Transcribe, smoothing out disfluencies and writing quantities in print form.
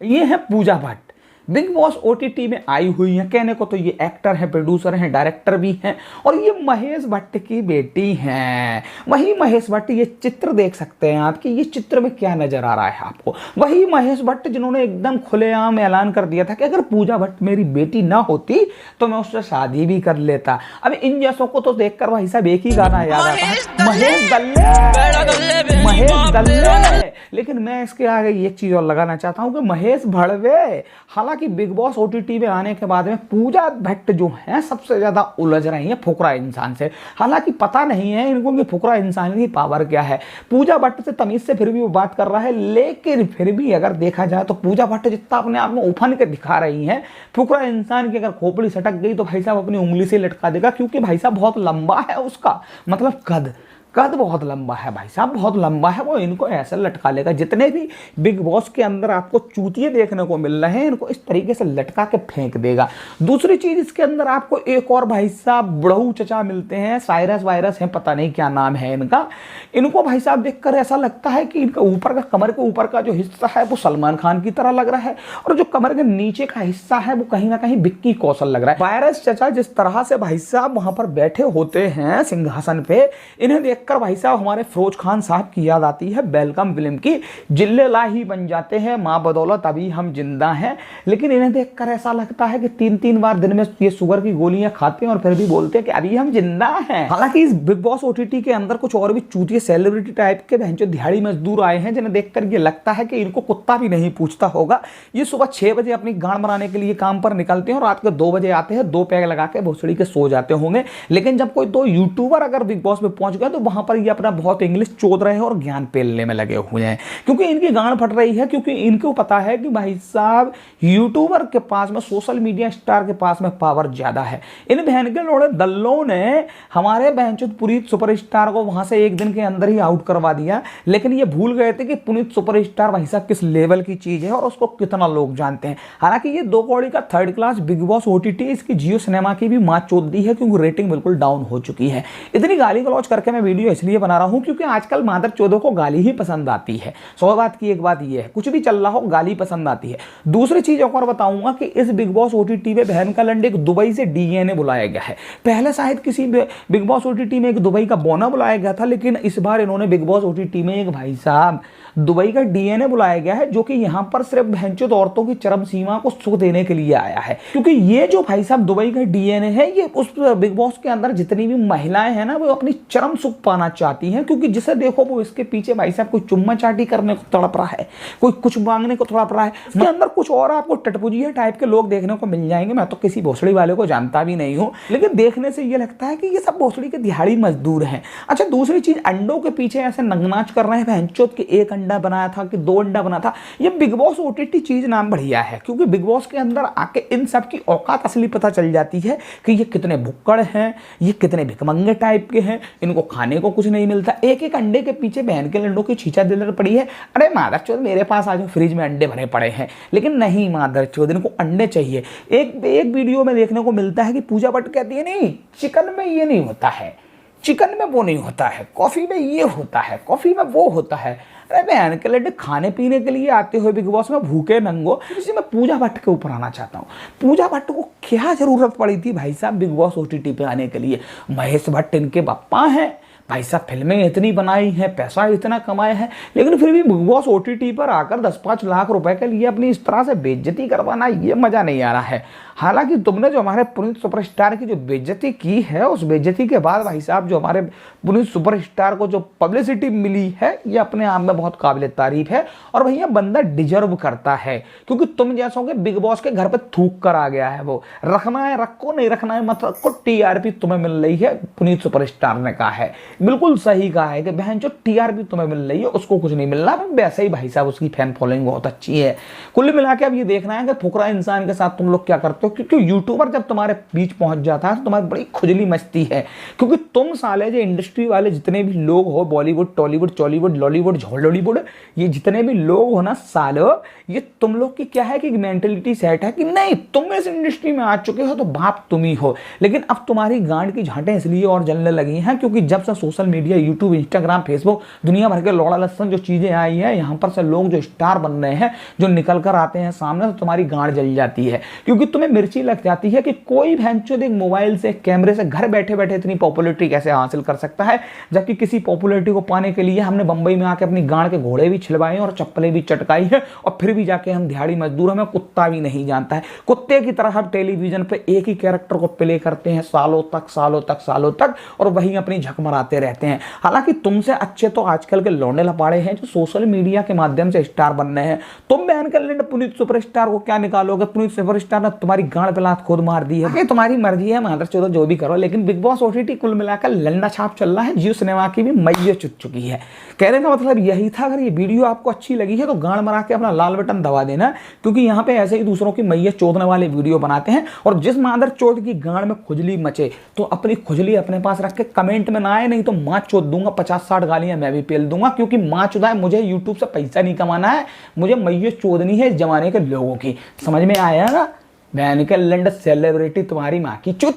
ये है Pooja Bhatt, big boss OTT में आई हुई है। कहने को तो ये एक्टर है, प्रोड्यूसर हैं, डायरेक्टर भी हैं और ये महेश भट्ट की बेटी हैं। वही महेश भट्ट, ये चित्र देख सकते हैं आप कि ये चित्र में क्या नजर आ रहा है आपको। वही महेश भट्ट जिन्होंने एकदम खुलेआम ऐलान कर दिया था कि अगर पूजा भट्ट मेरी बेटी ना होती तो मैं उससे शादी भी कर लेता। अब इन जैसों को तो देखकर भाई साहब एक ही गाना याद आता है, महेश दल्ले, महेश दल्ले। लेकिन मैं इसके आगे एक चीज और लगाना चाहता हूं कि महेश भड़वे। हालांकि बिग बॉस ओटीटी में आने के बाद में पूजा भट्ट जो है सबसे ज्यादा उलझ रही है फुकरा इंसान से। हालांकि पता नहीं है इनको कि फुकरा इंसान की पावर क्या है। पूजा भट्ट से तमीज से फिर भी वो बात कर रहा है, लेकिन फिर भी अगर देखा जाए तो पूजा भट्ट जितना अपने आप में उफान के दिखा रही है, फुकरा इंसान की अगर खोपड़ी सटक गई तो भाई साहब अपनी उंगली से लटका देगा, क्योंकि भाई साहब बहुत लंबा है उसका, मतलब कद बहुत लंबा है भाई साहब, बहुत लंबा है। वो इनको ऐसे लटका लेगा। जितने भी बिग बॉस के अंदर आपको चूतिए देखने को मिल रहे हैं, इनको इस तरीके से लटका के फेंक देगा। दूसरी चीज, इसके अंदर आपको एक और भाई साहब बुढ़ऊ चचा मिलते हैं, साइरस वायरस है, पता नहीं क्या नाम है इनका। इनको भाई साहब देखकर ऐसा लगता है कि इनका ऊपर का, कमर के ऊपर का जो हिस्सा है वो सलमान खान की तरह लग रहा है, और जो कमर के नीचे का हिस्सा है वो कहीं ना कहीं विक्की कौशल लग रहा है। वायरस चचा जिस तरह से भाई साहब वहां पर बैठे होते हैं सिंहासन पे, इन्हें देख कर भाई साहब हमारे फिरोज खान साहब की याद आती है वेलकम फिल्म की, जिल्ले लाही बन जाते हैं मां बदौलत अभी हम जिंदा हैं। लेकिन इन्हें देखकर ऐसा लगता है कि 3-3 बार दिन में ये शुगर की गोलियां खाते हैं और फिर भी बोलते हैं कि अभी हम जिंदा हैं। हालांकि इस बिग बॉस ओटीटी के अंदर कुछ और भी चूतिए सेलिब्रिटी टाइप के भैंचो दिहाड़ी मजदूर आए हैं, जिन्हें देखकर ये लगता है कि इनको कुत्ता भी नहीं पूछता होगा। ये सुबह 6 बजे अपनी गांड बनाने के लिए काम पर निकलते हैं और रात के 2 बजे आते हैं, 2 पैग लगा के भोसड़ी के सो जाते होंगे। लेकिन जब कोई 2 यूट्यूबर अगर बिग बॉस में पहुंच गए तो वहां पर ये अपना बहुत इंग्लिश चोद रहे हैं और ज्ञान पेलने में लगे हुए हैं, क्योंकि इनकी गांड फट रही है। क्योंकि इनको पता है कि भाई साहब यूट्यूबर के पास में, सोशल मीडिया स्टार के पास में पावर ज्यादा है। इन बहन के लोड़े दल्लों ने हमारे बहनचोद पुनीत सुपरस्टार को वहां से एक दिन के अंदर ही आउट करवा दिया। लेकिन ये भूल गए थे कि पुनीत सुपरस्टार भाई साहब किस लेवल की चीज है और उसको कितना लोग जानते हैं। हालांकि ये 2 कौड़ी का 3rd class big boss OTT इसकी जियो सिनेमा की भी मां चोद दी है, क्योंकि रेटिंग बिल्कुल डाउन हो चुकी है। इतनी गाली गलौज करके मैं वीडियो इसलिए बना रहा हूं क्योंकि आजकल मादर चौदों को गाली ही पसंद आती है। 100 बात की एक बात यह है, कुछ भी चल रहा हो गाली पसंद आती है। दूसरी चीज और बताऊंगा कि इस बिग बॉस ओटीटी में बहन का लंड एक दुबई से डीएनए बुलाया गया है। पहले शायद किसी बिग बॉस ओटीटी में एक दुबई का बोना बुलाया गया था, लेकिन इस बार इन्होंने बिग बॉस ओटीटी में एक भाई साहब दुबई का डीएनए बुलाया गया है, जो कि यहां पर सिर्फ बहनचोद औरतों की चरम सीमा को सुख देने के लिए आया है। क्योंकि ये जो भाई साहब दुबई का डीएनए है, ये उस बिग बॉस के अंदर जितनी भी महिलाएं हैं ना, वो अपनी चरम सुख पाना चाहती हैं। क्योंकि जिसे देखो वो इसके पीछे भाई साहब कोई चुम्मा चाटी करने को तड़प रहा है, कोई कुछ मांगने को तड़प रहा है। इसके अंदर कुछ और आपको टटपुजिया टाइप के लोग देखने को मिल जाएंगे। मैं तो किसी भोसड़ी वाले को जानता भी नहीं हूं, लेकिन देखने से ये लगता है कि ये सब भोसड़ी के दिहाड़ी मजदूर हैं। अच्छा, दूसरी चीज, अंडों के पीछे ऐसे नंगनाच कर रहे हैं बहनचोद कि 1 अंडा बनाया था कि 2 अंडा बना था। ये बिग बॉस ओटीटी चीज नाम बढ़िया है, क्योंकि बिग बॉस के अंदर आके इन सब की औकात असली पता चल जाती है कि ये कितने भुक्कड़ हैं, ये कितने भिकमंगे टाइप के हैं, इनको खाने को कुछ नहीं मिलता। एक अंडे के पीछे बहन के लंडों की छींचा दिलर पड़ी है। अरे मादरचोद मेरे पास आज फ्रिज में अंडे भरे पड़े हैं, लेकिन नहीं मादरचोद, इनको अंडे चाहिए। एक वीडियो में देखने को मिलता है कि पूजा भट्ट कहती है नहीं, चिकन में ये नहीं होता है, चिकन में वो नहीं होता है, कॉफी में ये होता है, कॉफी में वो होता है। अरे बहन के लड्डे, खाने पीने के लिए आते हुए बिग बॉस में भूखे नंगो। इसी में पूजा भट्ट के ऊपर आना चाहता हूँ। पूजा भट्ट को क्या जरूरत पड़ी थी भाई साहब बिग बॉस ओटीटी पे आने के लिए? महेश भट्ट इनके पप्पा हैं भाई साहब, फिल्में इतनी बनाई हैं, पैसा इतना कमाए हैं, लेकिन फिर भी बिग बॉस ओटीटी पर आकर 10-5 लाख रुपए के लिए अपनी इस तरह से बेइज्जती करवाना, ये मजा नहीं आ रहा है। हालांकि तुमने जो हमारे पुनीत सुपरस्टार की जो बेइज्जती की है, उस बेइज्जती के बाद भाई साहब जो हमारे पुनीत सुपरस्टार को जो पब्लिसिटी मिली है, ये अपने आप में बहुत काबिल तारीफ है। और भैया बंदा डिजर्व करता है, क्योंकि तुम जैसों के बिग बॉस के घर पे थूक कर आ गया है। वो रखना है रखो, नहीं रखना है मत रखो, टीआरपी तुम्हें मिल रही है। पुनीत सुपरस्टार ने कहा है, बिल्कुल सही कहा है कि बहन जो टीआरपी तुम्हें मिल रही है उसको कुछ नहीं मिल रहा। वैसे ही भाई साहब उसकी फैन फॉलोइंग बहुत अच्छी है। कुल मिला के अब ये देखना है कि फुकरा इंसान के साथ तुम लोग क्या करते हो। सकते हो, क्योंकि यूट्यूबर जब तुम्हारे बीच पहुंच जाता है तो तुम्हारी बड़ी खुजली मचती है, क्योंकि तुम साले जो इंडस्ट्री वाले जितने भी लोग हो, बॉलीवुड टॉलीवुड चॉलीवुड लॉलीवुड झोलॉलीवुड, ये जितने भी लोग हो ना सालो, ये तुम लोग की क्या है कि मेंटेलिटी सेट है कि नहीं तुम इस इंडस्ट्री में आ चुके हो तो बाप तुम ही हो। लेकिन अब तुम्हारी गांड की झांटें इसलिए और जलने लगी हैं क्योंकि जब से social media, YouTube, Instagram, Facebook, दुनिया भर के लौड़ा लस्सन जो चीजें आई है, यहाँ पर से लोग जो स्टार बन रहे हैं, जो निकल कर आते हैं सामने, तो तुम्हारी गांड जल जाती है, क्योंकि तुम्हें मिर्ची लग जाती है कि कोई भैंचोद एक मोबाइल से, कैमरे से घर बैठे बैठे इतनी पॉपुलैरिटी कैसे हासिल कर सकता है, जबकि किसी पॉपुलैरिटी को पाने के लिए हमने बंबई में आके अपनी गांड के घोड़े भी छिलवाए और चप्पलें भी चटकाई है, और फिर भी जाके हम दिहाड़ी मजदूर, हमें कुत्ता भी नहीं जानता है। कुत्ते की तरह हम टेलीविजन पे एक ही कैरेक्टर को प्ले करते हैं सालों तक सालों तक सालों तक, और वहीं अपनी झक मराते रहते हैं। हालांकि तुमसे अच्छे तो आजकल के लौंडे लपाड़े हैं जो सोशल मीडिया के माध्यम से स्टार बन रहे हैं। तुम बहन कर लेंगे पुनीत सुपरस्टार को क्या निकालोगे? पुनीत सुपरस्टार ने तुम्हारी गांड पे लात खुद मार दी है। तुम्हारी मर्जी है, मादर चौदह जो भी करो, लेकिन बिग बॉस ओटीटी कुल मिलाकर लंडा छाप चल रहा है। जियो सिनेमा की भी मैये चुट चुकी है। कहने का मतलब यही था, अगर ये वीडियो आपको अच्छी लगी है तो गांड मरा के अपना लाल बटन दबा देना, क्योंकि यहाँ पे ऐसे ही दूसरों की मैये चोदने वाले वीडियो बनाते हैं। और जिस मादर चौथ की गांड में खुजली मचे तो अपनी खुजली अपने पास रख के कमेंट में ना आए, नहीं तो मां चोद दूंगा, 50-60 गालियां मैं भी पेल दूंगा, क्योंकि मां चुदा है, मुझे यूट्यूब से पैसा नहीं कमाना है, मुझे मैये चोदनी है इस जमाने के लोगों की। समझ में आया ना? मैंने कहा लंड सेलिब्रिटी तुम्हारी मां की चुत।